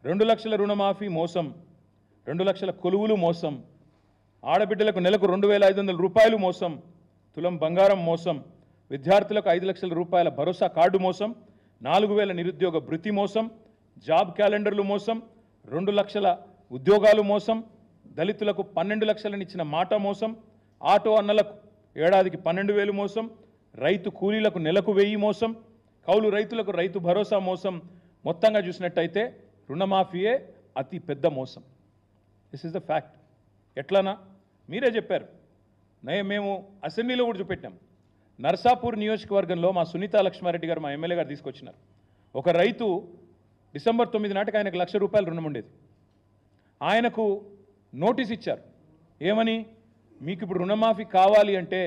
2 లక్షల రుణమాఫీ మోసం, 2 లక్షల కొలువులు మోసం, ఆడబిడ్డలకు నెలకు 2,500 రూపాయలు మోసం, తులం బంగారం మోసం, విద్యార్థులకు 5 లక్షల రూపాయల భరోసా కార్డు మోసం, 4,000 నిరుద్యోగ భృతి మోసం, జాబ్ క్యాలెండర్లు మోసం, 2 లక్షల ఉద్యోగాలు మోసం, దళితులకు 12 లక్షలను ఇచ్చిన మాట మోసం, ఆటో అన్నలకు ఏడాదికి 12,000 మోసం, రైతు కూలీలకు నెలకు 1000 మోసం, కౌలు రైతులకు రైతు భరోసా మోసం. మొత్తంగా చూసినట్టయితే రుణమాఫీయే అతి పెద్ద మోసం. This is the fact. ఎట్లనా మీరే చెప్పారు. మేము అసెంబ్లీలో కూడా చూపెట్టాం. నర్సాపూర్ నియోజకవర్గంలో మా సునీతా లక్ష్మారెడ్డి గారు, మా ఎమ్మెల్యే గారు తీసుకొచ్చినారు. ఒక రైతు డిసెంబర్ 9 నాటికి ఆయనకు ₹1,00,000 రుణం ఉండేది. ఆయనకు నోటీస్ ఇచ్చారు. ఏమని? మీకు ఇప్పుడు రుణమాఫీ కావాలి అంటే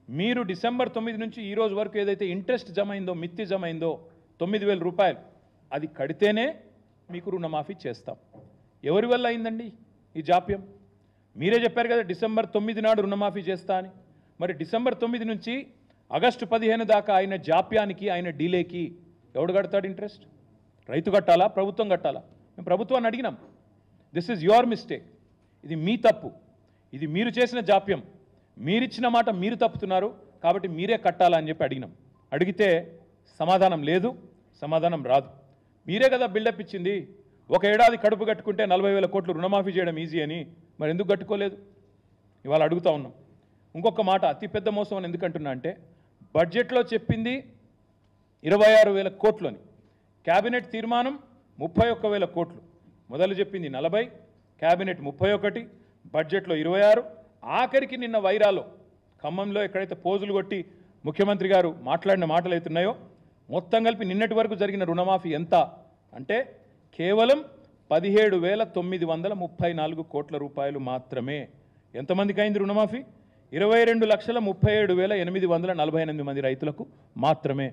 మీరు డిసెంబర్ 9 నుంచి ఈ రోజు వరకు ఏదైతే ఇంట్రెస్ట్ జమ అయిందో, మిత్తి జమ అయిందో 9,000 రూపాయలు, అది కడితేనే మీకు రుణమాఫీ చేస్తాం. ఎవరి వల్ల అయిందండి ఈ జాప్యం? మీరే చెప్పారు కదా డిసెంబర్ 9 నాడు రుణమాఫీ చేస్తా అని. మరి డిసెంబర్ 9 నుంచి ఆగస్టు 15 దాకా ఆయన జాప్యానికి, ఆయన డిలేకి ఎవడు కడతాడు ఇంట్రెస్ట్? రైతు కట్టాలా, ప్రభుత్వం కట్టాలా? మేము ప్రభుత్వాన్ని అడిగినాం. This is your mistake. ఇది మీ తప్పు, ఇది మీరు చేసిన జాప్యం, మీరిచ్చిన మాట మీరు తప్పుతున్నారు, కాబట్టి మీరే కట్టాలని చెప్పి అడిగినాం. అడిగితే సమాధానం లేదు, సమాధానం రాదు. మీరే కదా బిల్డప్ ఇచ్చింది. ఒక ఏడాది కడుపు కట్టుకుంటే 40,000 కోట్లు రుణమాఫీ చేయడం ఈజీ అని. మరి ఎందుకు కట్టుకోలేదు? ఇవాళ అడుగుతా ఉన్నాం. ఇంకొక మాట, అతిపెద్ద మోసం అని ఎందుకంటున్నా అంటే, బడ్జెట్లో చెప్పింది 26,000 కోట్లు అని, క్యాబినెట్ తీర్మానం 31,000 కోట్లు. మొదలు చెప్పింది 40, క్యాబినెట్ 31, బడ్జెట్లో 26. ఆఖరికి నిన్న వైరాలో ఖమ్మంలో ఎక్కడైతే పోజులు కొట్టి ముఖ్యమంత్రి గారు మాట్లాడిన మాటలు అవుతున్నాయో, మొత్తం కలిపి నిన్నటి వరకు జరిగిన రుణమాఫీ ఎంత అంటే కేవలం 17,934 కోట్ల రూపాయలు మాత్రమే. ఎంతమందికి అయింది రుణమాఫీ? 22,37,848 మంది రైతులకు మాత్రమే.